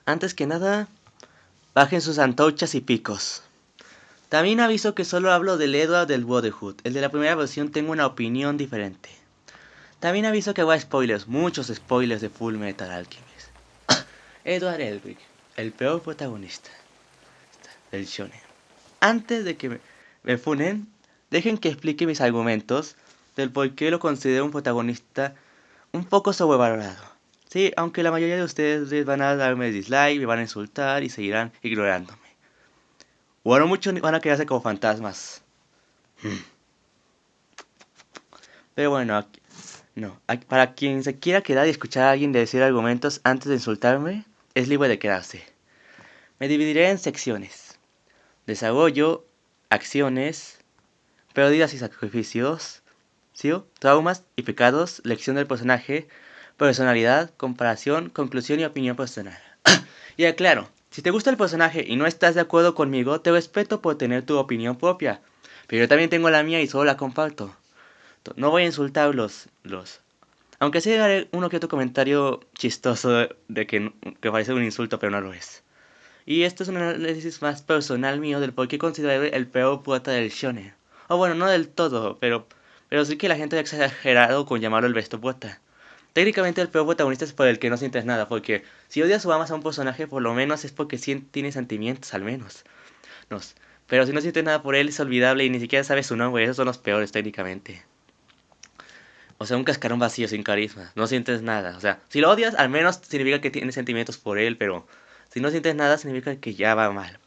Antes que nada, bajen sus antorchas y picos. También aviso que solo hablo del Edward del Brotherhood. El de la primera versión tengo una opinión diferente. También aviso que habrá spoilers, muchos spoilers de Full Metal Alchemist. Edward Elric, el peor protagonista del shonen. Antes de que me funen, dejen que explique mis argumentos del por qué lo considero un protagonista un poco sobrevalorado. Sí, aunque la mayoría de ustedes van a darme dislike, me van a insultar y seguirán ignorándome. O a lo mucho van a quedarse como fantasmas. Pero bueno, no. Para quien se quiera quedar y escuchar a alguien decir argumentos antes de insultarme, es libre de quedarse. Me dividiré en secciones. Desarrollo, acciones, pérdidas y sacrificios, ¿sí? Traumas y pecados, lección del personaje, personalidad, comparación, conclusión y opinión personal. Y aclaro, si te gusta el personaje y no estás de acuerdo conmigo, te respeto por tener tu opinión propia. Pero yo también tengo la mía y solo la comparto. No voy a insultarlos. Aunque sí haré uno que otro comentario chistoso de que parece un insulto, pero no lo es. Y esto es un análisis más personal mío del por qué considero el peor prota del shonen. O bueno, no del todo, pero sí que la gente ha exagerado con llamarlo el besto prota. Técnicamente el peor protagonista es por el que no sientes nada, porque si odias o amas a un personaje, por lo menos es porque sí tiene sentimientos, al menos. Nos. Pero si no sientes nada por él, es olvidable y ni siquiera sabes su nombre, esos son los peores técnicamente. O sea, un cascarón vacío sin carisma, no sientes nada. O sea, si lo odias, al menos significa que tienes sentimientos por él, pero si no sientes nada, significa que ya va mal.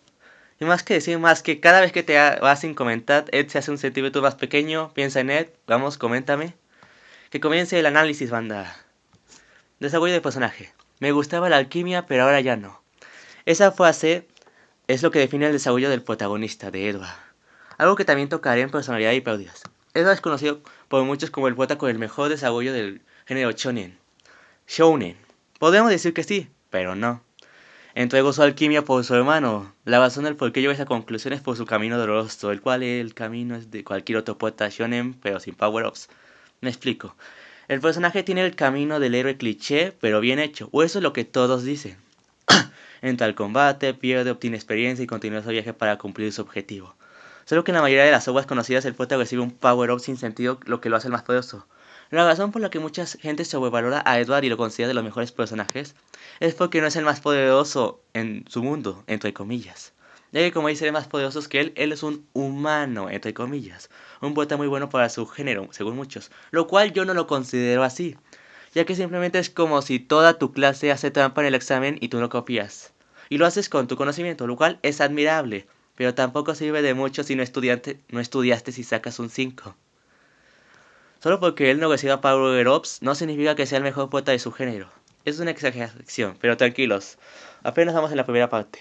Y más que decir más que cada vez que te vas sin comentar, Ed se hace un sentimiento más pequeño, piensa en Ed, vamos, coméntame. Que comience el análisis, banda. Desarrollo de personaje. Me gustaba la alquimia, pero ahora ya no. Esa frase es lo que define el desarrollo del protagonista, de Edward. Algo que también tocaré en personalidad y pérdidas. Edward es conocido por muchos como el prota con el mejor desarrollo del género shonen. Shounen. Podemos decir que sí, pero no. Entregó su alquimia por su hermano. La razón del por qué lleva esa conclusión es por su camino doloroso, el cual el camino es de cualquier otro poeta shonen, pero sin power-ups. Me explico. El personaje tiene el camino del héroe cliché, pero bien hecho, o eso es lo que todos dicen. Entra al combate, pierde, obtiene experiencia y continúa su viaje para cumplir su objetivo. Solo que en la mayoría de las obras conocidas el prota recibe un power-up sin sentido, lo que lo hace el más poderoso. La razón por la que mucha gente sobrevalora a Edward y lo considera de los mejores personajes es porque no es el más poderoso en su mundo, entre comillas. Ya que como hay seres más poderosos que él es un humano, entre comillas. Un poeta muy bueno para su género, según muchos. Lo cual yo no lo considero así. Ya que simplemente es como si toda tu clase hace trampa en el examen y tú no copias. Y lo haces con tu conocimiento, lo cual es admirable. Pero tampoco sirve de mucho si no estudiaste si sacas un 5. Solo porque él no reciba Power Ups no significa que sea el mejor poeta de su género. Es una exageración, pero tranquilos. Apenas vamos en la primera parte.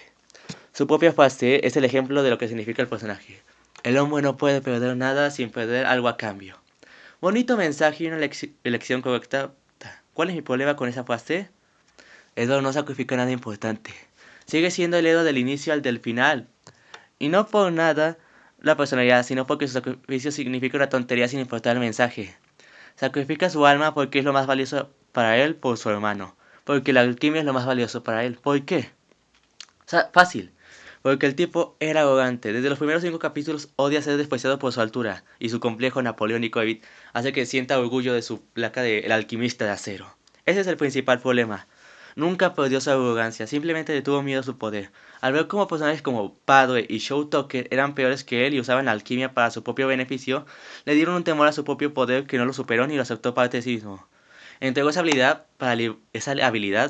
Su propia frase es el ejemplo de lo que significa el personaje. El hombre no puede perder nada sin perder algo a cambio. Bonito mensaje y una elección correcta. ¿Cuál es mi problema con esa frase? Edo no sacrifica nada importante. Sigue siendo el Edo del inicio al del final. Y no por nada la personalidad, sino porque su sacrificio significa una tontería sin importar el mensaje. Sacrifica su alma porque es lo más valioso para él por su hermano. Porque la alquimia es lo más valioso para él. ¿Por qué? O sea, fácil. Porque el tipo era arrogante. Desde los primeros 5 capítulos odia ser despreciado por su altura. Y su complejo napoleónico hace que sienta orgullo de su placa de el alquimista de acero. Ese es el principal problema. Nunca perdió su arrogancia, simplemente le tuvo miedo a su poder. Al ver como personajes como Padre y Showtoker eran peores que él y usaban la alquimia para su propio beneficio, le dieron un temor a su propio poder que no lo superó ni lo aceptó parte de sí mismo. Entregó esa habilidad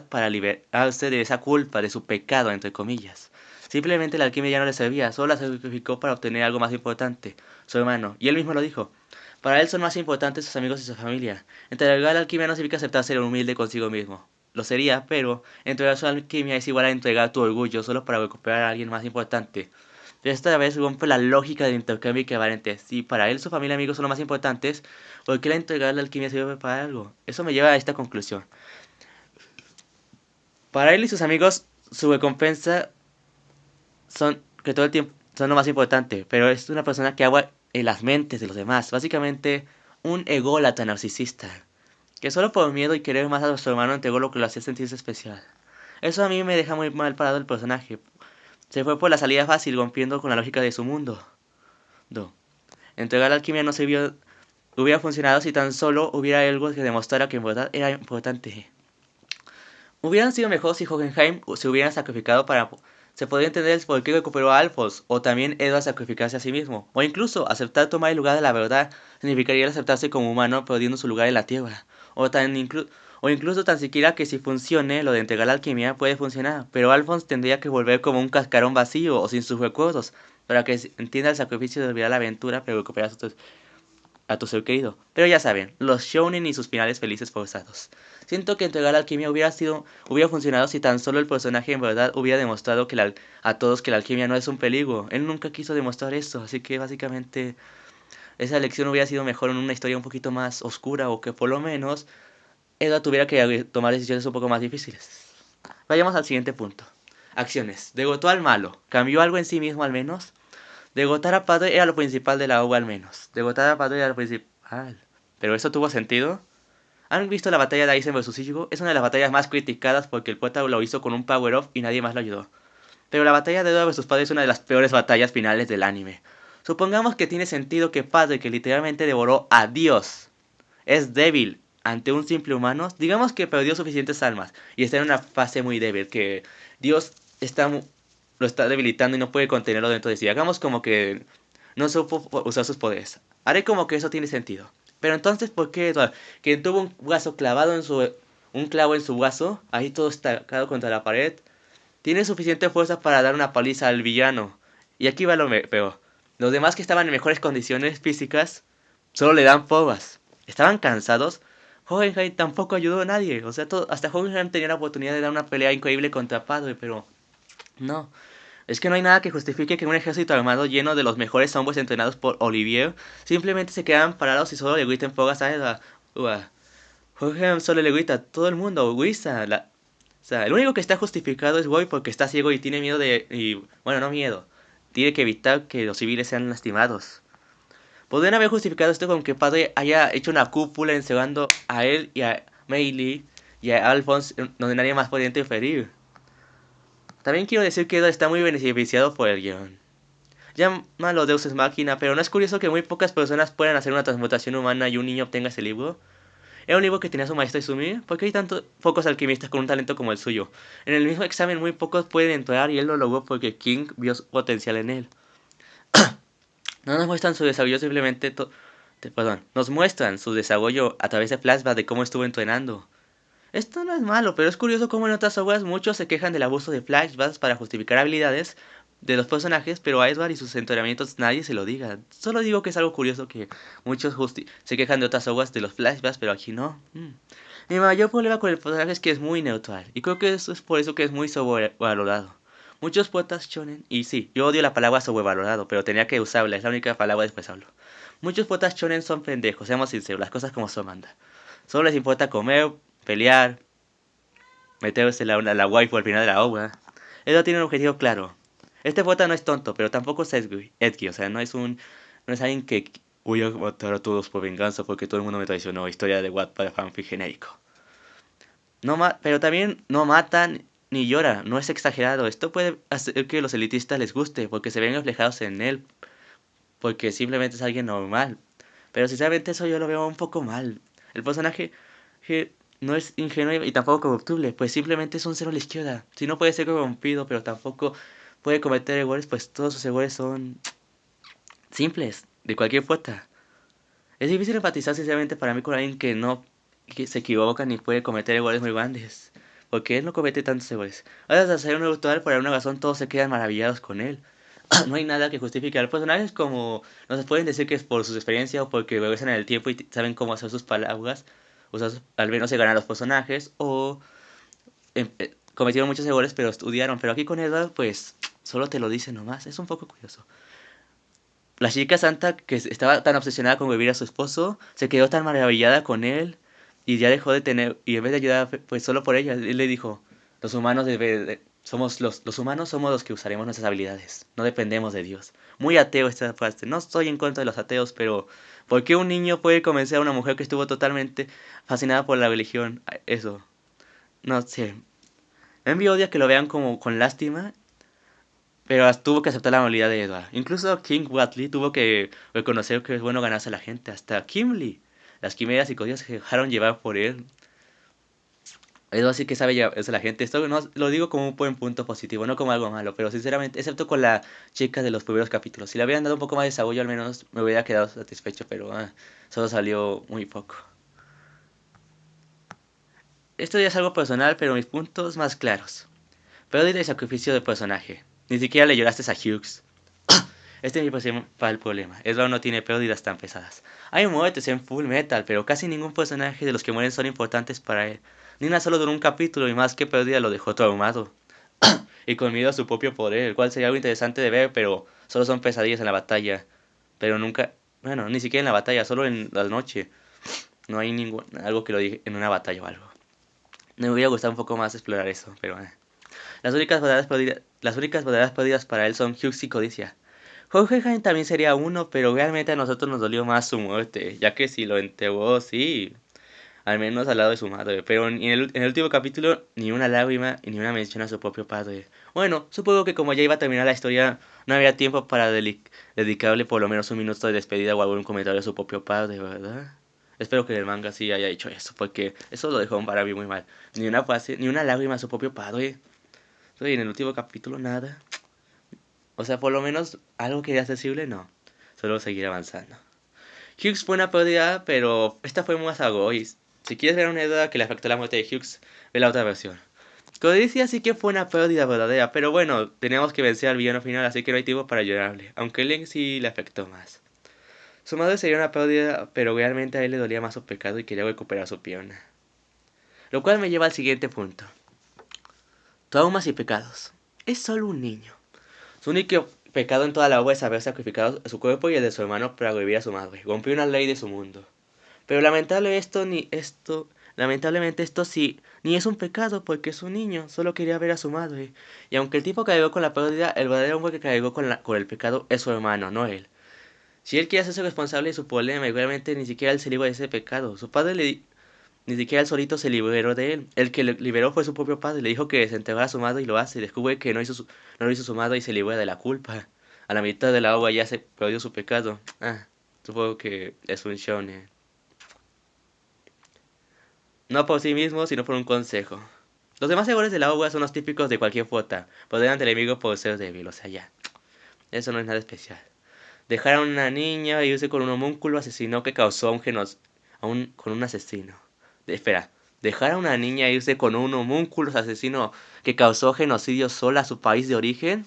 para liberarse de esa culpa, de su pecado, entre comillas. Simplemente la alquimia ya no le servía, solo la sacrificó para obtener algo más importante, su hermano. Y él mismo lo dijo. Para él son más importantes sus amigos y su familia. Entregar la alquimia no significa aceptar ser humilde consigo mismo. Lo sería, pero entregar su alquimia es igual a entregar tu orgullo solo para recuperar a alguien más importante. Pero esta vez rompe la lógica del intercambio equivalente. Si para él su familia y amigos son los más importantes, ¿por qué la entregar la alquimia sirve para algo? Eso me lleva a esta conclusión. Para él y sus amigos, su recompensa son que todo el tiempo son lo más importante, pero es una persona que agua en las mentes de los demás. Básicamente, un ególatra narcisista, que solo por miedo y querer más a su hermano entregó lo que lo hacía sentirse especial. Eso a mí me deja muy mal parado el personaje. Se fue por la salida fácil, rompiendo con la lógica de su mundo. Do. Entregar la alquimia no sirvió, hubiera funcionado si tan solo hubiera algo que demostrara que en verdad era importante. Hubieran sido mejor si Hohenheim se hubiera sacrificado para... Se podría entender el por qué recuperó a Alphonse, o también Edward sacrificarse a sí mismo, o incluso aceptar tomar el lugar de la verdad significaría aceptarse como humano perdiendo su lugar en la Tierra, o incluso tan siquiera que si funcione lo de entregar la alquimia puede funcionar, pero Alphonse tendría que volver como un cascarón vacío o sin sus recuerdos, para que entienda el sacrificio de olvidar la aventura pero recuperar a tu ser querido. Pero ya saben, los shounen y sus finales felices forzados. Siento que entregar la alquimia hubiera funcionado si tan solo el personaje en verdad hubiera demostrado a todos que la alquimia no es un peligro. Él nunca quiso demostrar eso, así que básicamente esa lección hubiera sido mejor en una historia un poquito más oscura o que por lo menos Edward tuviera que tomar decisiones un poco más difíciles. Vayamos al siguiente punto. Acciones. Derrotó al malo. ¿Cambió algo en sí mismo al menos? Derrotar a Padre era lo principal de la obra al menos. Derrotar a Padre era lo principal. ¿Pero eso tuvo sentido? ¿Han visto la batalla de Aizen vs Ichigo? Es una de las batallas más criticadas porque el poeta lo hizo con un power-off y nadie más lo ayudó. Pero la batalla de Oda vs Padre es una de las peores batallas finales del anime. Supongamos que tiene sentido que Padre, que literalmente devoró a Dios, es débil ante un simple humano. Digamos que perdió suficientes almas y está en una fase muy débil, que Dios lo está debilitando y no puede contenerlo dentro de sí. Hagamos como que no supo usar sus poderes. Haré como que eso tiene sentido. Pero entonces, ¿por qué Edward, que tuvo un brazo clavado en un clavo en su brazo, ahí todo estacado contra la pared, tiene suficiente fuerza para dar una paliza al villano? Y aquí va lo peor. Los demás que estaban en mejores condiciones físicas solo le dan povas. Estaban cansados. Hohenheim tampoco ayudó a nadie. O sea, hasta Hohenheim tenía la oportunidad de dar una pelea increíble contra Padre, pero no. Es que no hay nada que justifique que un ejército armado lleno de los mejores hombres entrenados por Olivier simplemente se quedan parados y solo le griten fogas a Edward. Jorge solo le grita a todo el mundo, Wisa. O sea, el único que está justificado es Boy porque está ciego y tiene miedo de... bueno, no miedo. Tiene que evitar que los civiles sean lastimados. Podrían haber justificado esto con que Padre haya hecho una cúpula encerrando a él y a Meili y a Alphonse donde nadie más podía interferir. También quiero decir que Edward está muy beneficiado por el guión. Llámalo Deus Ex Machina, pero ¿no es curioso que muy pocas personas puedan hacer una transmutación humana y un niño obtenga ese libro? Era un libro que tenía su maestro Izumi. ¿Por qué hay tantos pocos alquimistas con un talento como el suyo? En el mismo examen muy pocos pueden entrar y él lo logró porque King vio su potencial en él. No nos muestran su desarrollo simplemente... perdón, nos muestran su desarrollo a través de flashbacks de cómo estuvo entrenando. Esto no es malo, pero es curioso cómo en otras obras muchos se quejan del abuso de flashbacks para justificar habilidades de los personajes, pero a Edward y sus entrenamientos nadie se lo diga. Solo digo que es algo curioso que muchos se quejan de otras obras de los flashbacks, pero aquí no. Mi mayor problema con el personaje es que es muy neutral, y creo que eso es por eso que es muy sobrevalorado. Muchos poetas shonen, y sí, yo odio la palabra sobrevalorado, pero tenía que usarla, es la única palabra de expresarlo. Muchos poetas shonen son pendejos, seamos sinceros, las cosas como son, manda. Solo les importa comer, pelear, meterse la waifu al final de la obra. Eso tiene un objetivo claro. Este poeta no es tonto, pero tampoco es Edgy, o sea, no es alguien que voy a matar a todos por venganza porque todo el mundo me traicionó. Historia de Wattpad fanfic genérico. Pero también no matan ni llora, no es exagerado. Esto puede hacer que los elitistas les guste porque se ven reflejados en él, porque simplemente es alguien normal. Pero sinceramente eso yo lo veo un poco mal. El personaje que no es ingenuo y tampoco corruptible, pues simplemente es un cero a la izquierda. Si no puede ser corrompido, pero tampoco puede cometer errores, pues todos sus errores son simples, de cualquier puerta. Es difícil empatizar sinceramente para mí con alguien que se equivoca ni puede cometer errores muy grandes. Porque él no comete tantos errores. Ahora de hacer un ritual, por alguna razón todos se quedan maravillados con él. No hay nada que justifique al personaje, como no se pueden decir que es por su experiencia o porque regresan en el tiempo y saben cómo hacer sus palabras, al menos se ganan los personajes, o cometieron muchos errores pero estudiaron. Pero aquí con Edward, pues solo te lo dicen nomás, es un poco curioso. La chica santa que estaba tan obsesionada con vivir a su esposo, se quedó tan maravillada con él y ya dejó de tener, y en vez de ayudar, pues solo por ella, él le dijo, los humanos los humanos somos los que usaremos nuestras habilidades, no dependemos de Dios. Muy ateo esta frase, no estoy en contra de los ateos, pero ¿por qué un niño puede convencer a una mujer que estuvo totalmente fascinada por la religión? Eso, no sé. Envy odia que lo vean como con lástima, pero tuvo que aceptar la amabilidad de Edward. Incluso King Watley tuvo que reconocer que es bueno ganarse a la gente. Hasta Kimberly. Las quimeras y cosas se dejaron llevar por él. Edward sí que sabe llevarse a la gente. Esto no, lo digo como un buen punto positivo, no como algo malo. Pero sinceramente, excepto con la chica de los primeros capítulos. Si le hubieran dado un poco más de desarrollo, al menos me hubiera quedado satisfecho. Pero solo salió muy poco. Esto ya es algo personal, pero mis puntos más claros. Pérdida y sacrificio de personaje. Ni siquiera le lloraste a Hughes. Este es mi principal problema. Edward no tiene pérdidas tan pesadas. Hay muertes en Full Metal, pero casi ningún personaje de los que mueren son importantes para él. Ni una solo duró un capítulo y más que pérdida lo dejó traumado. Y con miedo a su propio poder, el cual sería algo interesante de ver, pero solo son pesadillas en la batalla. Pero nunca, bueno, ni siquiera en la batalla, solo en la noche. No hay ningún, algo que lo diga en una batalla o algo. Me hubiera gustado un poco más explorar eso, pero. Las únicas verdaderas pérdidas para él son Hughes y Codicia. Hohenheim también sería uno, pero realmente a nosotros nos dolió más su muerte, ya que si lo enterró, sí, al menos al lado de su madre. Pero en el último capítulo, ni una lágrima y ni una mención a su propio padre. Bueno, supongo que como ya iba a terminar la historia, no había tiempo para dedicarle por lo menos un minuto de despedida o algún comentario a su propio padre, ¿verdad? Espero que el manga sí haya hecho eso, porque eso lo dejó para mí muy mal. Ni una frase, ni una lágrima a su propio padre. Y en el último capítulo nada. O sea, por lo menos algo que era accesible, no. Solo seguir avanzando. Hughes fue una pérdida, pero esta fue más agois. Si quieres ver una edad que le afectó la muerte de Hughes, ve la otra versión. Codicia sí que fue una pérdida verdadera, pero bueno, teníamos que vencer al villano final, así que no hay tiempo para llorarle. Aunque Link sí le afectó más. Su madre sería una pérdida, pero realmente a él le dolía más su pecado y quería recuperar su pierna. Lo cual me lleva al siguiente punto. Traumas y pecados. Es solo un niño. Su único pecado en toda la obra es haber sacrificado su cuerpo y el de su hermano para revivir a su madre. Rompió una ley de su mundo. Pero lamentablemente esto sí, ni es un pecado porque es un niño, solo quería ver a su madre. Y aunque el tipo cargó con la pérdida, el verdadero hombre que cargó con el pecado es su hermano, no él. Si él quiere hacerse responsable de su problema, igualmente ni siquiera él se libró de ese pecado. Su padre ni siquiera él solito se liberó de él. El que le liberó fue su propio padre. Le dijo que desenterrara a su madre y lo hace. Descubre que no lo hizo su madre y se libera de la culpa. A la mitad de la obra ya se perdió su pecado. Supongo que es un shonen. No por sí mismo, sino por un consejo. Los demás errores de la obra son los típicos de cualquier flota. Poder ante el enemigo por ser débil, o sea, ya. Eso no es nada especial. Dejar a una niña e irse con un homúnculo asesino que causó con un asesino. Espera, dejar a una niña e irse con un homúnculo asesino que causó genocidio sola a su país de origen.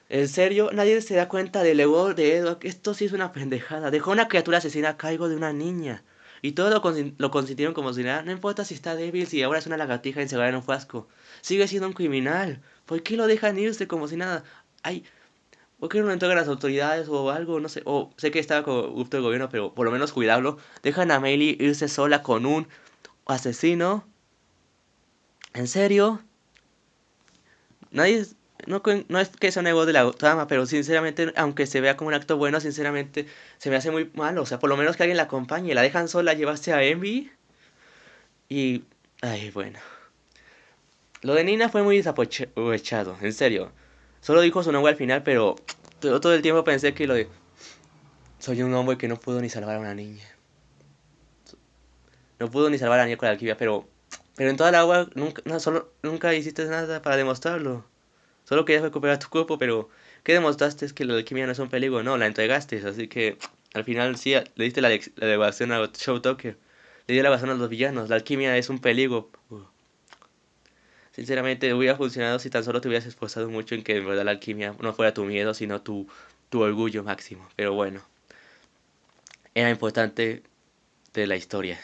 En serio, nadie se da cuenta del error de Edward. Esto sí es una pendejada. Dejó a una criatura asesina a cargo de una niña. Y todos lo consintieron como si nada. No importa si está débil, si ahora es una lagartija encerrada en un frasco. Sigue siendo un criminal. ¿Por qué lo dejan irse como si nada? Ay, ¿por qué no lo entregan a las autoridades o algo? No sé. O sé que estaba corrupto el gobierno, pero por lo menos cuidarlo. Dejan a Meili irse sola con un asesino. ¿En serio? Nadie, no es que sea un ego de la trama, pero sinceramente, aunque se vea como un acto bueno, sinceramente se me hace muy malo. O sea, por lo menos que alguien la acompañe. La dejan sola llevarse a Envy. Y. Ay, bueno. Lo de Nina fue muy desaprovechado, en serio. Solo dijo su nombre al final, pero todo el tiempo pensé que lo de. Soy un hombre que no pudo ni salvar a una niña. No pudo ni salvar a la niña con la alquimia, pero. Pero en toda la agua nunca, no, nunca hiciste nada para demostrarlo. Solo querías recuperar tu cuerpo, pero ¿qué demostraste? Es que la alquimia no es un peligro, no, la entregaste, así que al final sí, le diste la devoción a Showtoker, le dio la razón a los villanos, la alquimia es un peligro. Sinceramente hubiera funcionado si tan solo te hubieras esforzado mucho en que en verdad la alquimia no fuera tu miedo, sino tu orgullo máximo, pero bueno, era importante de la historia.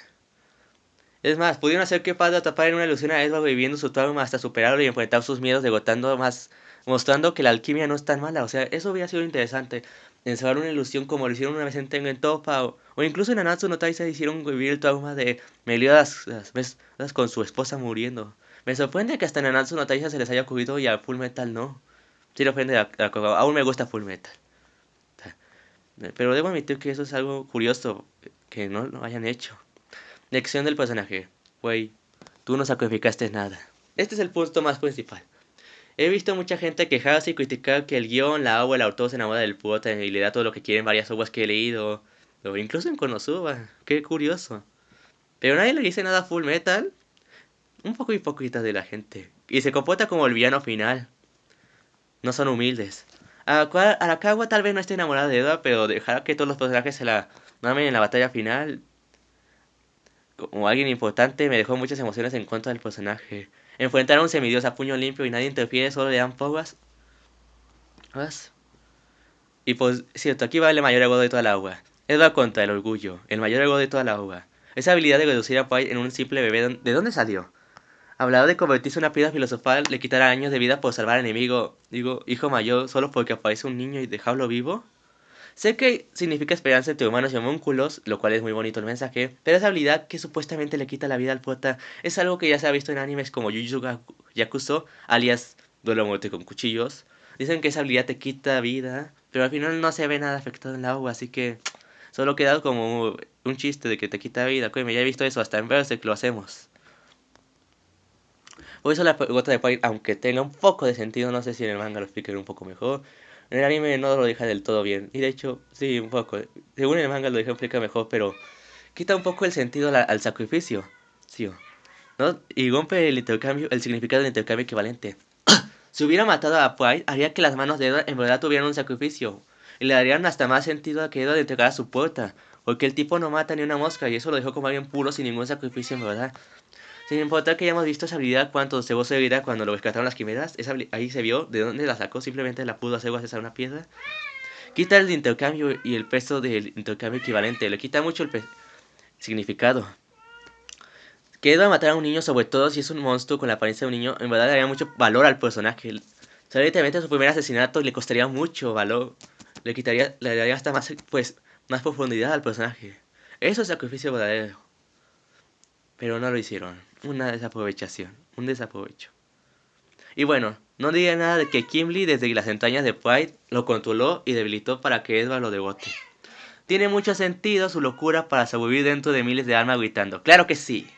Es más, pudieron hacer que Padre atrapara en una ilusión a Edward viviendo su trauma hasta superarlo y enfrentar sus miedos derrotando más, mostrando que la alquimia no es tan mala. O sea, eso hubiera sido interesante. Encerrar una ilusión como lo hicieron una vez en Tengen Toppa o incluso en Nanatsu no Taizai hicieron vivir el trauma de Meliodas las con su esposa muriendo. Me sorprende que hasta en Nanatsu no Taizai se les haya ocurrido y a Full Metal no. Sí le ofende aún me gusta Full Metal. Pero debo admitir que eso es algo curioso que no lo hayan hecho. Lección del personaje. Güey, Tú no sacrificaste nada. Este es el punto más principal. He visto mucha gente quejarse y criticar que el guión, la agua, el autor se enamora del prota y le da todo lo que quieren varias obras que he leído. O incluso en Konosuba. Qué curioso. Pero nadie le dice nada a Full Metal. Un poco hipócrita de la gente. Y se comporta como el villano final. No son humildes. Arakawa tal vez no esté enamorada de Edward, pero dejará que todos los personajes se la mamen en la batalla final. Como alguien importante, me dejó muchas emociones en contra del personaje. Enfrentar a un semidios a puño limpio y nadie interfiere, solo le dan pocas. Y pues, cierto, aquí va el mayor ego de toda la obra. Edward contra el orgullo, el mayor ego de toda la obra. Esa habilidad de reducir a Pride en un simple bebé, ¿de dónde salió? Hablar de convertirse en una piedra filosofal, le quitará años de vida por salvar al enemigo, digo, hijo mayor, solo porque aparece un niño y dejarlo vivo. Sé que significa esperanza entre humanos y homúnculos, lo cual es muy bonito el mensaje, pero esa habilidad que supuestamente le quita la vida al prota es algo que ya se ha visto en animes como Yu Yu Yakuzo, alias Duelo a muerte con cuchillos. Dicen que esa habilidad te quita vida, pero al final no se ve nada afectado en la agua, así que solo queda como un chiste de que te quita vida. Créeme, ya he visto eso, hasta en Berserk lo hacemos. Por eso la gota de Fire, aunque tenga un poco de sentido, no sé si en el manga lo expliquen un poco mejor. En el anime no lo deja del todo bien. Y de hecho, sí, un poco. Según el manga lo deja explicar mejor, pero quita un poco el sentido al sacrificio. Sí, ¿no? Y rompe el intercambio, el significado del intercambio equivalente. Si hubiera matado a Pride, haría que las manos de Edward en verdad tuvieran un sacrificio. Y le darían hasta más sentido a que Edward entregara su puerta. Porque el tipo no mata ni una mosca y eso lo dejó como alguien puro sin ningún sacrificio en verdad. Sin importar que hayamos visto esa habilidad cuando se su habilidad cuando lo rescataron las quimeras, ahí se vio de dónde la sacó, simplemente la pudo hacer gracias a una piedra. Quita el intercambio y el peso del intercambio equivalente, le quita mucho el significado. Que Edward matar a un niño, sobre todo si es un monstruo con la apariencia de un niño, en verdad le daría mucho valor al personaje. Solamente su primer asesinato le costaría mucho valor, le daría hasta más, pues, más profundidad al personaje. Eso es sacrificio verdadero. Pero no lo hicieron. Una desaprovechación. Un desaprovecho. Y bueno, no diría nada de que Kimberly desde las entrañas de Pride lo controló y debilitó para que Edward lo devote. Tiene mucho sentido su locura para sobrevivir dentro de miles de almas gritando. ¡Claro que sí!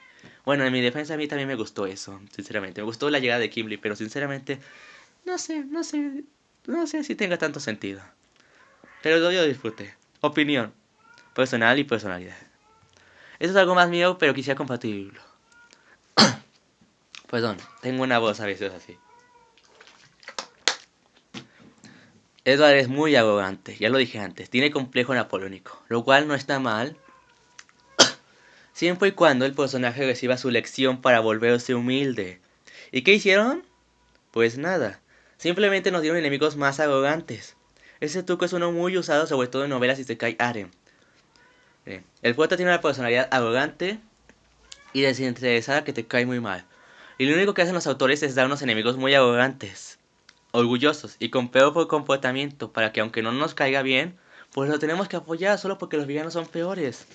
Bueno, en mi defensa a mí también me gustó eso, sinceramente. Me gustó la llegada de Kimberly, pero sinceramente no sé si tenga tanto sentido. Pero yo disfruté. Opinión, personal y personalidad. Eso es algo más mío, pero quisiera compartirlo. Perdón, tengo una voz a veces así. Edward es muy arrogante, ya lo dije antes, tiene complejo napoleónico, lo cual no está mal, siempre y cuando el personaje reciba su lección para volverse humilde. ¿Y qué hicieron? Pues nada, simplemente nos dieron enemigos más arrogantes. Ese truco es uno muy usado sobre todo en novelas Isekai harem. El poeta tiene una personalidad arrogante y desinteresada que te cae muy mal. Y lo único que hacen los autores es darnos enemigos muy arrogantes, orgullosos y con peor comportamiento para que aunque no nos caiga bien, pues lo tenemos que apoyar solo porque los villanos son peores.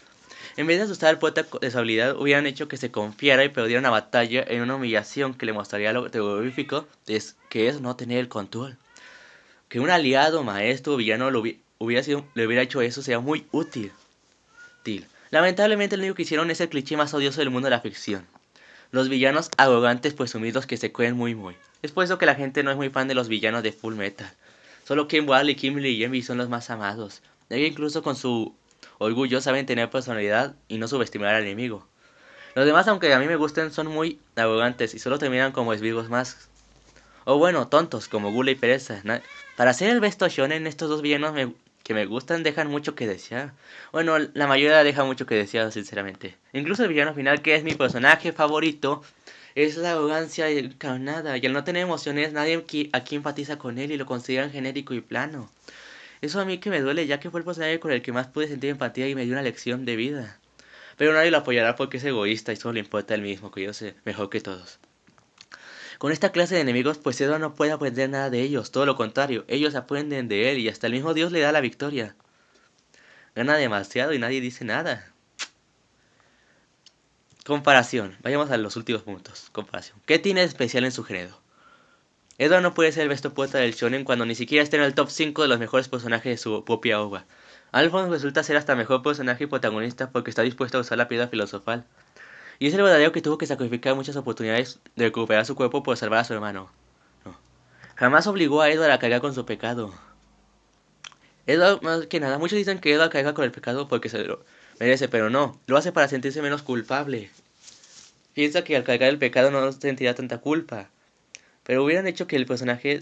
En vez de asustar al poeta de su habilidad, hubieran hecho que se confiara y perdiera una batalla en una humillación que le mostraría lo terrorífico que es no tener el control. Que un aliado, maestro o villano le hubiera hecho eso sería muy útil. Lamentablemente lo único que hicieron es el cliché más odioso del mundo de la ficción. Los villanos arrogantes presumidos que se creen muy. Es por eso que la gente no es muy fan de los villanos de Full Metal. Solo Ken Wally, Kimberly y Envy son los más amados. Ellos incluso con su orgullo saben tener personalidad y no subestimar al enemigo. Los demás, aunque a mí me gusten, son muy arrogantes y solo terminan como esbirros más. O bueno, tontos como Gula y Pereza. Para ser el besto shonen, estos dos villanos que me gustan dejan mucho que desear. Bueno, la mayoría deja mucho que desear, sinceramente. Incluso el villano final, que es mi personaje favorito, es la arrogancia encarnada. Y al no tener emociones, nadie aquí empatiza con él y lo consideran genérico y plano. Eso a mí que me duele, ya que fue el personaje con el que más pude sentir empatía y me dio una lección de vida. Pero nadie lo apoyará porque es egoísta y solo le importa a él mismo, que yo sé mejor que todos. Con esta clase de enemigos, pues Edward no puede aprender nada de ellos, todo lo contrario, ellos aprenden de él y hasta el mismo Dios le da la victoria. Gana demasiado y nadie dice nada. Comparación, vayamos a los últimos puntos. Comparación. ¿Qué tiene de especial en su género? Edward no puede ser el besto poeta del shonen cuando ni siquiera está en el top 5 de los mejores personajes de su propia obra. Alphonse resulta ser hasta mejor personaje y protagonista porque está dispuesto a usar la piedra filosofal. Y es el verdadero que tuvo que sacrificar muchas oportunidades de recuperar su cuerpo por salvar a su hermano. No. Jamás obligó a Edward a cargar con su pecado. Edward, más que nada, muchos dicen que Edward carga con el pecado porque se lo merece, pero no, lo hace para sentirse menos culpable. Piensa que al cargar el pecado no sentirá tanta culpa. Pero hubieran hecho que el personaje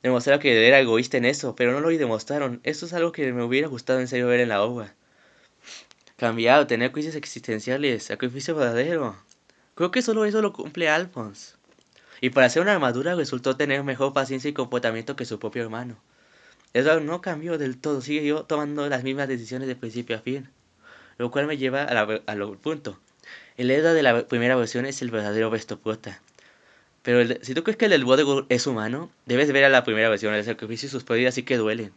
demostrara que era egoísta en eso, pero no lo demostraron. Esto es algo que me hubiera gustado en serio ver en la obra. Cambiado, tener crisis existenciales, sacrificio verdadero. Creo que solo eso lo cumple Alphonse. Y para hacer una armadura resultó tener mejor paciencia y comportamiento que su propio hermano. Edward no cambió del todo, siguió tomando las mismas decisiones de principio a fin. Lo cual me lleva al punto. El Edward de la primera versión es el verdadero Bestopota. Pero si tú crees que el del Brotherhood es humano, debes ver a la primera versión. El sacrificio y sus pérdidas sí que duelen.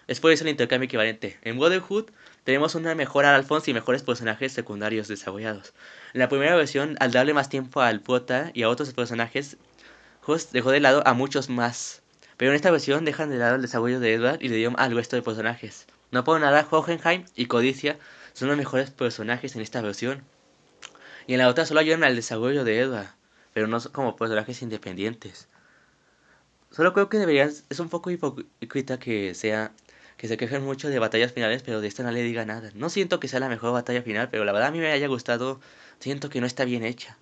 Es por eso el intercambio equivalente. En Brotherhood tenemos una mejora al Alphonse y mejores personajes secundarios desarrollados. En la primera versión, al darle más tiempo al Prota y a otros personajes, Host dejó de lado a muchos más. Pero en esta versión dejan de lado el desarrollo de Edward y le dieron al resto de personajes. No por nada, Hohenheim y Codicia son los mejores personajes en esta versión. Y en la otra solo ayudan al desarrollo de Edward, pero no como personajes independientes. Solo creo que deberían, es un poco hipócrita que se quejen mucho de batallas finales, pero de esta no le diga nada. No siento que sea la mejor batalla final, pero la verdad a mí me haya gustado, siento que no está bien hecha.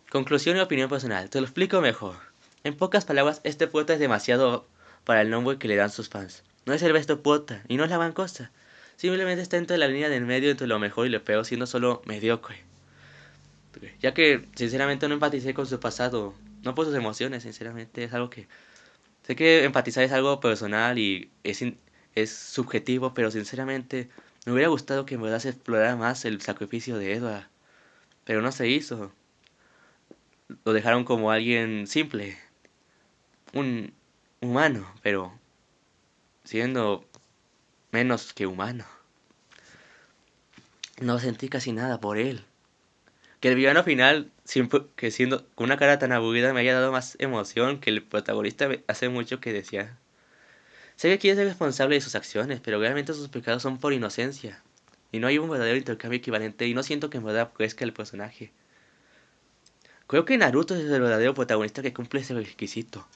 Conclusión y opinión personal, te lo explico mejor. En pocas palabras, este puerta es demasiado para el nombre que le dan sus fans. No es el besto puerta, y no es la gran cosa. Simplemente está entre la línea del medio entre lo mejor y lo peor, siendo solo mediocre. Ya que, sinceramente, no empaticé con su pasado. No por sus emociones, sinceramente, es algo que sé que empatizar es algo personal y es subjetivo, pero sinceramente me hubiera gustado que en verdad se explorara más el sacrificio de Edward. Pero no se hizo. Lo dejaron como alguien simple, un humano, pero siendo menos que humano. No sentí casi nada por él. Que el villano final, siempre, que siendo con una cara tan aburrida, me haya dado más emoción que el protagonista hace mucho que decía. Sé que quiere ser responsable de sus acciones, pero realmente sus pecados son por inocencia. Y no hay un verdadero intercambio equivalente y no siento que en verdad crezca el personaje. Creo que Naruto es el verdadero protagonista que cumple ese requisito.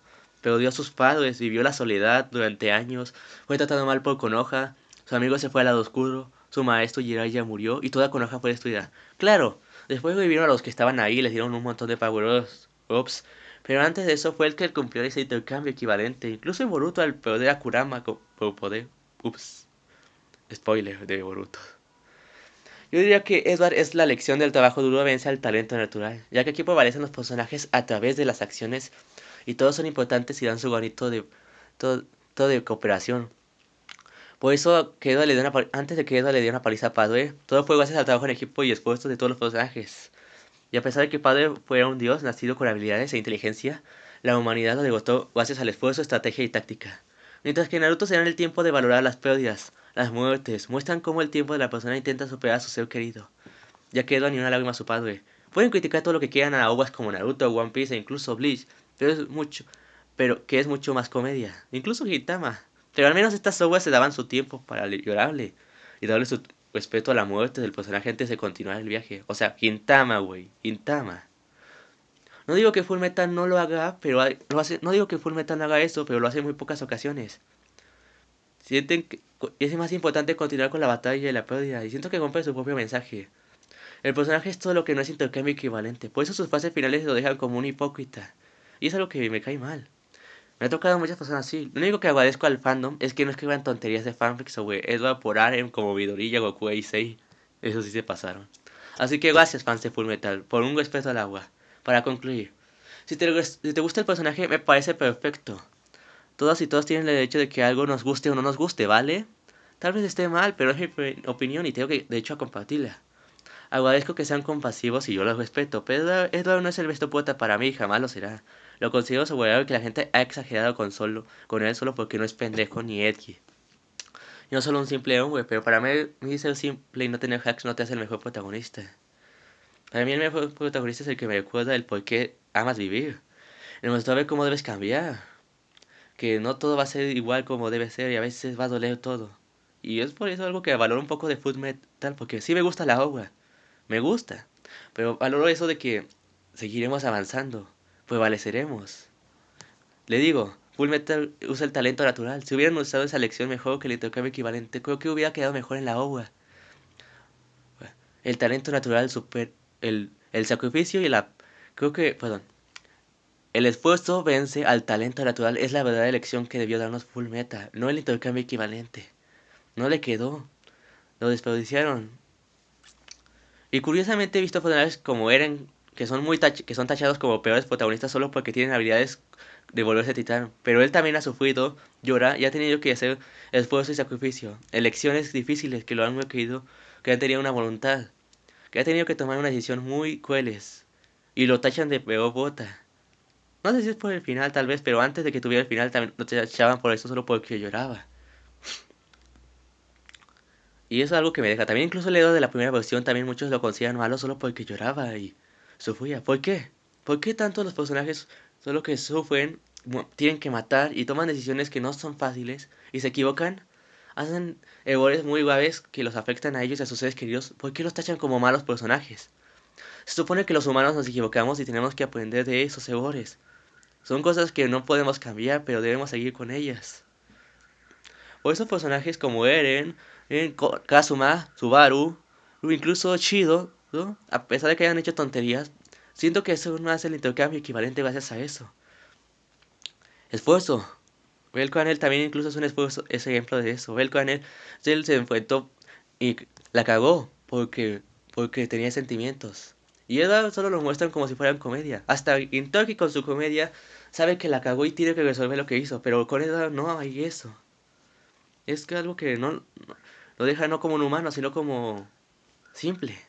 Perdió a sus padres, vivió la soledad durante años, fue tratado mal por Konoha, su amigo se fue al lado oscuro, su maestro Jiraiya murió y toda Konoha fue destruida. Claro, después revivieron a los que estaban ahí y les dieron un montón de power-ups, pero antes de eso fue el que cumplió ese intercambio equivalente. Incluso en Boruto al perder a Kurama por poder... Ups, spoiler de Boruto. Yo diría que Edward es la lección del trabajo duro vence al talento natural, ya que aquí prevalecen los personajes a través de las acciones y todos son importantes y dan su granito de todo, todo de cooperación. Por eso que Edward le dio antes de que Edward le diera una paliza a Padre, todo fue gracias al trabajo en equipo y esfuerzo de todos los personajes. Y a pesar de que Padre fuera un dios nacido con habilidades e inteligencia, la humanidad lo derrotó gracias al esfuerzo, estrategia y táctica. Mientras que Naruto se da el tiempo de valorar las pérdidas, las muertes, muestran cómo el tiempo de la persona intenta superar a su ser querido, ya que Edward ni una lágrima a su padre. Pueden criticar todo lo que quieran a obras como Naruto, One Piece e incluso Bleach, pero que es mucho más comedia. Incluso Gintama. Pero al menos estas obras se daban su tiempo para llorarle y darle su respeto a la muerte del personaje antes de continuar el viaje. O sea, Gintama, güey, Gintama. No digo que Fullmetal no lo haga, pero lo hace, no digo que Fullmetal no haga eso, pero lo hace en muy pocas ocasiones. Sienten que es más importante continuar con la batalla y la pérdida, y siento que rompe su propio mensaje. El personaje es todo lo que no es intercambio equivalente, por eso sus fases finales lo dejan como un hipócrita. Y es algo que me cae mal. Me ha tocado muchas personas así. Lo único que agradezco al fandom es que no escriban tonterías de fanfics sobre Edward por Arem como Midoriya, Goku e Issei. Eso sí se pasaron. Así que gracias fans de Fullmetal, por un respeto al agua. Para concluir, si te gusta el personaje me parece perfecto. Todas y todos tienen el derecho de que algo nos guste o no nos guste, ¿vale? Tal vez esté mal, pero es mi opinión y tengo que, de hecho, a compartirla. Agradezco que sean compasivos y yo los respeto, pero Edward no es el besto poeta para mí, jamás lo será. Lo considero sobrado que la gente ha exagerado con él solo porque no es pendejo ni edgy. Y no solo un simple hombre, pero para mí ser simple y no tener hacks no te hace el mejor protagonista. Para mí el mejor protagonista es el que me recuerda el por qué amas vivir. El mostrar ver cómo debes cambiar. Que no todo va a ser igual como debe ser y a veces va a doler todo. Y es por eso algo que valoro un poco de Food Metal, porque sí me gusta la obra. Me gusta. Pero valoro eso de que seguiremos avanzando, prevaleceremos. Le digo, Fullmetal usa el talento natural. Si hubieran usado esa lección mejor que el intercambio equivalente, creo que hubiera quedado mejor en la obra. El talento natural super... el sacrificio y la... Creo que... Perdón. El esfuerzo vence al talento natural. Es la verdadera lección que debió darnos Fullmetal. No el intercambio equivalente. No le quedó. Lo desperdiciaron. Y curiosamente he visto personajes como Eren, que son que son tachados como peores protagonistas solo porque tienen habilidades de volverse titán. Pero él también ha sufrido, llora y ha tenido que hacer esfuerzo y sacrificio. Elecciones difíciles que lo han requerido, que han tenido una voluntad. Que ha tenido que tomar una decisión muy crueles. Y lo tachan de peor bota. No sé si es por el final tal vez, pero antes de que tuviera el final también lo tachaban por eso solo porque lloraba. Y eso es algo que me deja. También incluso el Edo de la primera versión también muchos lo consideran malo solo porque lloraba y sufría. ¿Por qué? ¿Por qué tanto los personajes solo que sufren tienen que matar y toman decisiones que no son fáciles y se equivocan? Hacen errores muy graves que los afectan a ellos y a sus seres queridos. ¿Por qué los tachan como malos personajes? Se supone que los humanos nos equivocamos y tenemos que aprender de esos errores. Son cosas que no podemos cambiar, pero debemos seguir con ellas. O esos personajes como Eren, Kazuma, Subaru, o incluso Shido, ¿no? A pesar de que hayan hecho tonterías, siento que eso no hace el intercambio equivalente gracias a eso. Esfuerzo. Velcro también incluso es un esfuerzo, es ejemplo de eso. Velcro él se enfrentó y la cagó porque tenía sentimientos. Y Edward solo lo muestran como si fueran comedia. Hasta Intoki con su comedia sabe que la cagó y tiene que resolver lo que hizo, pero con Edward no hay eso. Es que algo que no lo deja no como un humano, sino como simple.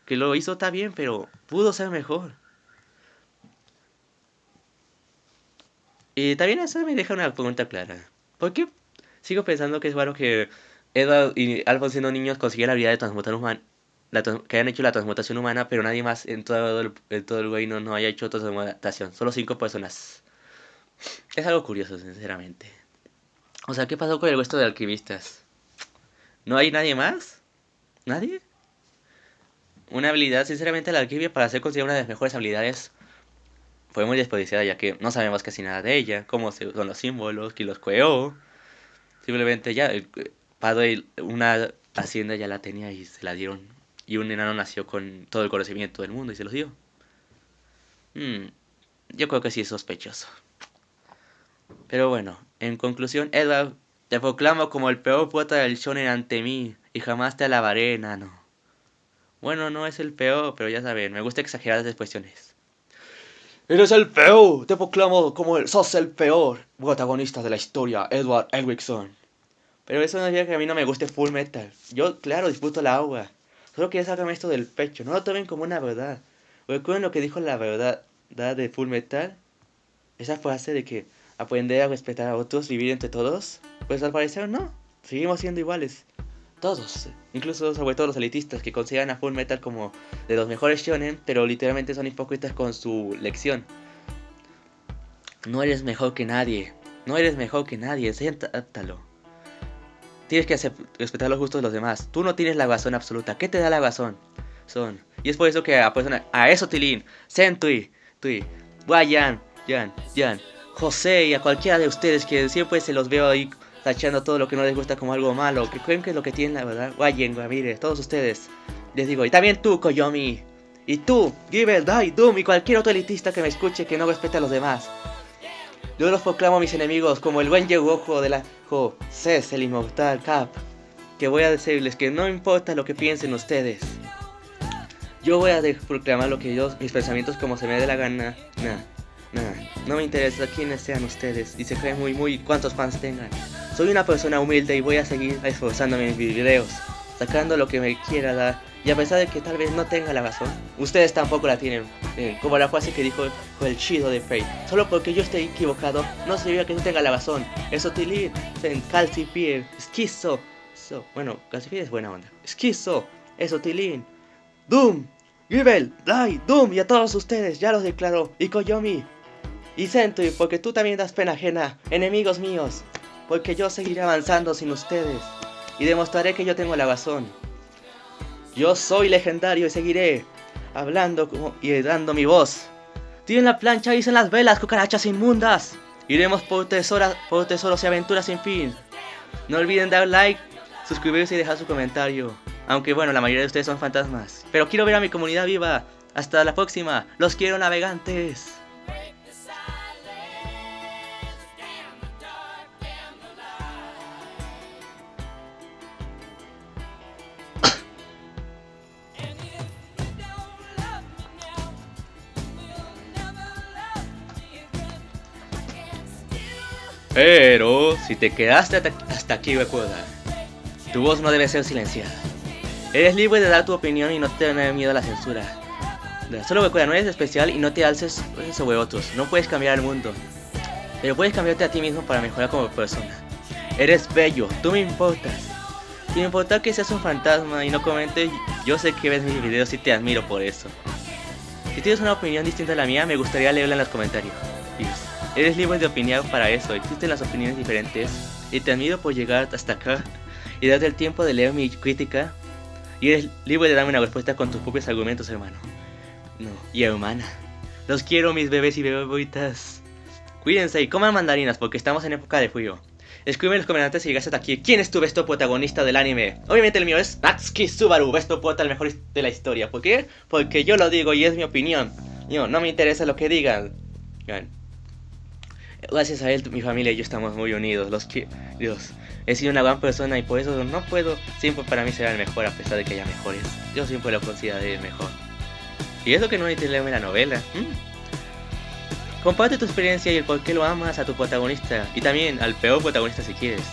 Que lo hizo está bien, pero pudo ser mejor. Y también eso me deja una pregunta clara. ¿Por qué sigo pensando que es bueno que Edward y Alphonse siendo niños consiguieron la habilidad de transmutar humano? Que hayan hecho la transmutación humana, pero nadie más en todo el reino no haya hecho transmutación. Solo 5 personas. Es algo curioso, sinceramente. O sea, ¿qué pasó con el resto de alquimistas? ¿No hay nadie más? ¿Nadie? Una habilidad, sinceramente, la alquimia para ser considerada una de las mejores habilidades fue muy desperdiciada ya que no sabemos casi nada de ella, cómo son los símbolos, quién los creó. Simplemente ya, el padre una hacienda ya la tenía y se la dieron. Y un enano nació con todo el conocimiento del mundo y se los dio. Yo creo que sí es sospechoso. Pero bueno, en conclusión, Edward, te proclamo como el peor poeta del shonen ante mí y jamás te alabaré, enano. Bueno, no es el peor, pero ya saben, me gusta exagerar las expresiones. Eres el peor, te proclamo como sos el peor protagonista de la historia, Edward Elrickson. Pero eso no significa que a mí no me guste Fullmetal. Yo, claro, disfruto la agua. Solo quería sacarme esto del pecho, no lo tomen como una verdad. ¿Recuerden lo que dijo la verdad de Fullmetal? Esa frase de que aprender a respetar a otros, vivir entre todos. Pues al parecer no, seguimos siendo iguales. Todos, incluso sobre todo los elitistas que consideran a Fullmetal como de los mejores shonen, pero literalmente son hipócritas con su lección. No eres mejor que nadie, no eres mejor que nadie, acéptalo. Tienes que respetar los gustos de los demás. Tú no tienes la razón absoluta. ¿Qué te da la razón? Y es por eso que apuestan a eso, Tilín, Sentui, Brian, Jan, José y a cualquiera de ustedes que siempre se los veo ahí tachando todo lo que no les gusta como algo malo, que creen que es lo que tienen la verdad. Brian, mire, todos ustedes. Les digo, y también tú, Koyomi. Y tú, Giver, Dai, Doom y cualquier otro elitista que me escuche que no respete a los demás. Yo los proclamo a mis enemigos como el buen Yegojo de la Cés, el inmortal Cap. Que voy a decirles que no importa lo que piensen ustedes. Yo voy a proclamar lo que mis pensamientos como se me dé la gana. No me interesa quiénes sean ustedes. Y se creen muy cuántos fans tengan. Soy una persona humilde y voy a seguir esforzándome en mis videos. Sacando lo que me quiera dar. Y a pesar de que tal vez no tenga la razón, ustedes tampoco la tienen. Como la frase que dijo el Shido de Fate. Solo porque yo esté equivocado, no significa que no tenga la razón. Eso Tilín, Calcifier, Esquizo. Bueno, Calcifier es buena onda. Esquizo, eso Tilín, Doom, Givel, Dai, Doom y a todos ustedes, ya los declaro. Y Koyomi, y Sentui, porque tú también das pena ajena. Enemigos míos, porque yo seguiré avanzando sin ustedes. Y demostraré que yo tengo la razón. Yo soy legendario y seguiré hablando y dando mi voz. Tiren la plancha y dicen las velas, cucarachas inmundas. Iremos por tesoros y aventuras sin fin. No olviden dar like, suscribirse y dejar su comentario. Aunque bueno, la mayoría de ustedes son fantasmas. Pero quiero ver a mi comunidad viva. Hasta la próxima. Los quiero, navegantes. Pero si te quedaste hasta aquí, recuerda, tu voz no debe ser silenciada. Eres libre de dar tu opinión y no tener miedo a la censura. Solo recuerda, no eres especial y no te alces sobre otros. No puedes cambiar el mundo, pero puedes cambiarte a ti mismo para mejorar como persona. Eres bello, tú me importas. Sin importar que seas un fantasma y no comentes, yo sé que ves mis videos y te admiro por eso. Si tienes una opinión distinta a la mía, me gustaría leerla en los comentarios. Eres libre de opinar para eso, existen las opiniones diferentes y te admiro por llegar hasta acá y darte el tiempo de leer mi crítica y eres libre de darme una respuesta con tus propios argumentos, hermano. No, y hermana. Los quiero, mis bebés y bebés. Cuídense y coman mandarinas porque estamos en época de frío. Escribe en los comentarios si llegaste hasta aquí. ¿Quién es tu besto protagonista del anime? Obviamente el mío es Natsuki Subaru, besto prota, el mejor de la historia. ¿Por qué? Porque yo lo digo y es mi opinión. No me interesa lo que digan. Gracias a él, mi familia y yo estamos muy unidos. Dios, he sido una gran persona y por eso no puedo siempre para mí ser el mejor a pesar de que haya mejores. Yo siempre lo consideraré el mejor. Y eso que no necesitas leerme la novela. Comparte tu experiencia y el por qué lo amas a tu protagonista. Y también al peor protagonista si quieres.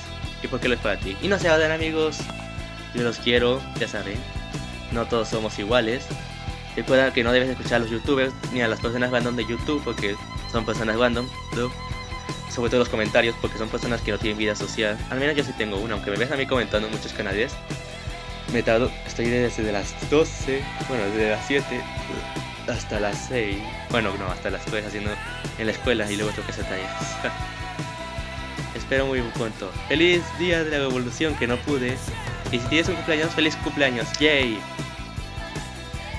Y por qué lo es para ti. Y no se vayan, amigos. Yo los quiero, ya saben. No todos somos iguales. Recuerda que no debes escuchar a los youtubers ni a las personas random de YouTube porque son personas random. Sobre todo los comentarios porque son personas que no tienen vida social. Al menos yo sí tengo una, aunque me ves a mí comentando en muchos canales. Estoy desde las 12, bueno, desde las 7 hasta las 6. Bueno, no, hasta las 3 haciendo en la escuela y luego tengo que hacer tareas. Espero muy pronto. Feliz día de la revolución que no pude. Y si tienes un cumpleaños, feliz cumpleaños. Yay.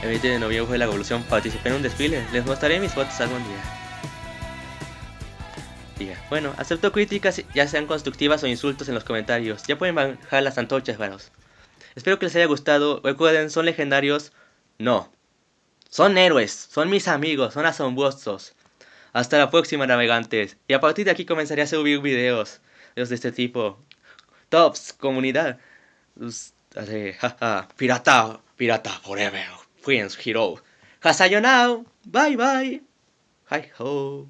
El 20 de noviembre fue la revolución, participé en un desfile. Les mostraré mis fotos algún día. Bueno, acepto críticas, ya sean constructivas o insultos en los comentarios. Ya pueden bajar las antorchas, varos. Espero que les haya gustado. Recuerden, ¿son legendarios? No. Son héroes, son mis amigos, son asombrosos. Hasta la próxima, navegantes. Y a partir de aquí comenzaré a subir videos de este tipo. Tops, comunidad. Pirata forever. Friends, hero. Hasayonao. Bye bye. Hi ho.